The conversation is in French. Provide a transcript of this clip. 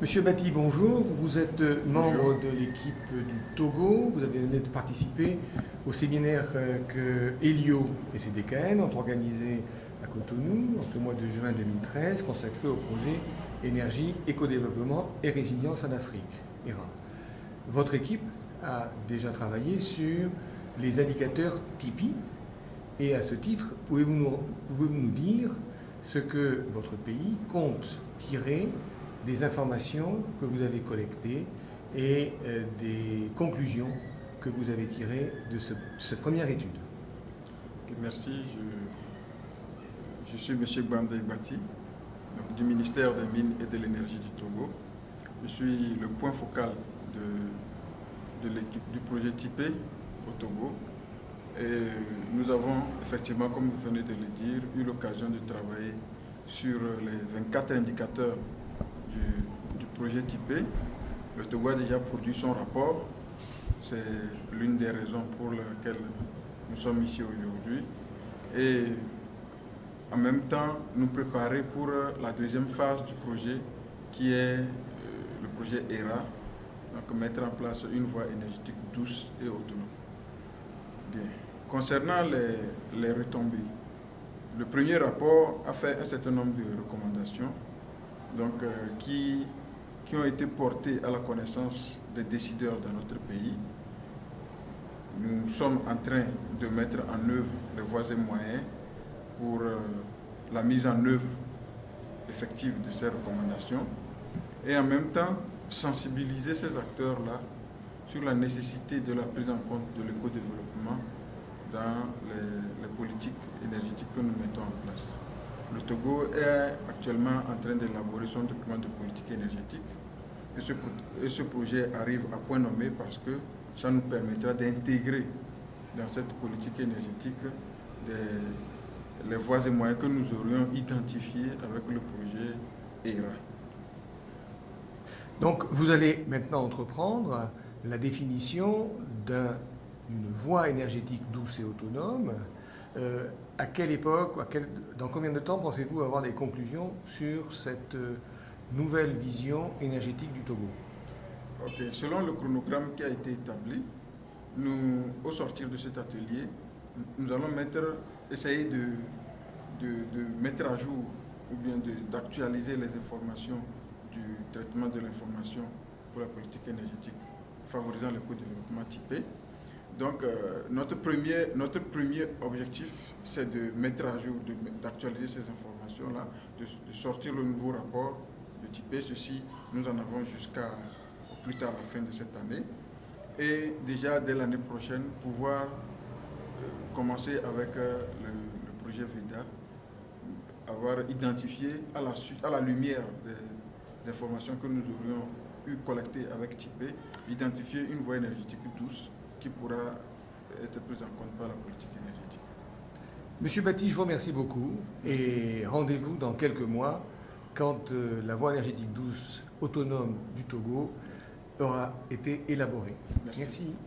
Monsieur Bati, bonjour. Vous êtes membre Bonjour. de l'équipe du Togo. Vous avez venu de participer au séminaire que Elio et CDKN ont organisé à Cotonou en ce mois de juin 2013, consacré au projet Énergie, éco-développement et résilience en Afrique, ERA. Votre équipe a déjà travaillé sur les indicateurs Tipeee et à ce titre, pouvez-vous nous dire ce que votre pays compte tirer des informations que vous avez collectées et des conclusions que vous avez tirées de cette première étude. Merci. Je suis M. Gbamdé Bati, du ministère des Mines et de l'Énergie du Togo. Je suis le point focal de l'équipe du projet Tipeee au Togo. Et nous avons effectivement, comme vous venez de le dire, eu l'occasion de travailler sur les 24 indicateurs du projet Tipeee. Le Togo a déjà produit son rapport. C'est l'une des raisons pour lesquelles nous sommes ici aujourd'hui. Et en même temps, nous préparer pour la deuxième phase du projet qui est le projet ERA, donc mettre en place une voie énergétique douce et autonome. Bien. Concernant les retombées, le premier rapport a fait un certain nombre de recommandations donc, qui ont été portées à la connaissance des décideurs de notre pays. Nous sommes en train de mettre en œuvre les voies et moyens pour la mise en œuvre effective de ces recommandations et en même temps sensibiliser ces acteurs-là sur la nécessité de la prise en compte de l'éco-développement dans les politiques énergétiques que nous mettons en place. Le Togo est actuellement en train d'élaborer son document de politique énergétique et ce projet arrive à point nommé parce que ça nous permettra d'intégrer dans cette politique énergétique les voies et moyens que nous aurions identifiés avec le projet ERA. Donc vous allez maintenant entreprendre la définition d'une voie énergétique douce et autonome. À quelle époque, dans combien de temps pensez-vous avoir des conclusions sur cette nouvelle vision énergétique du Togo? Okay. Selon le chronogramme qui a été établi, au sortir de cet atelier, nous allons essayer de mettre à jour ou bien d'actualiser les informations du traitement de l'information pour la politique énergétique favorisant le co-développement Tipeee. Donc, notre premier objectif, c'est de mettre à jour, d'actualiser ces informations-là, de sortir le nouveau rapport de Tipeee. Ceci, nous en avons jusqu'à plus tard la fin de cette année. Et déjà, dès l'année prochaine, pouvoir commencer avec le projet VEDA, avoir identifié à la lumière des informations que nous aurions eu collectées avec Tipeee, identifier une voie énergétique douce qui pourra être prise en compte par la politique énergétique. Monsieur Bati, je vous remercie beaucoup et rendez-vous dans quelques mois quand la voie énergétique douce autonome du Togo aura été élaborée. Merci.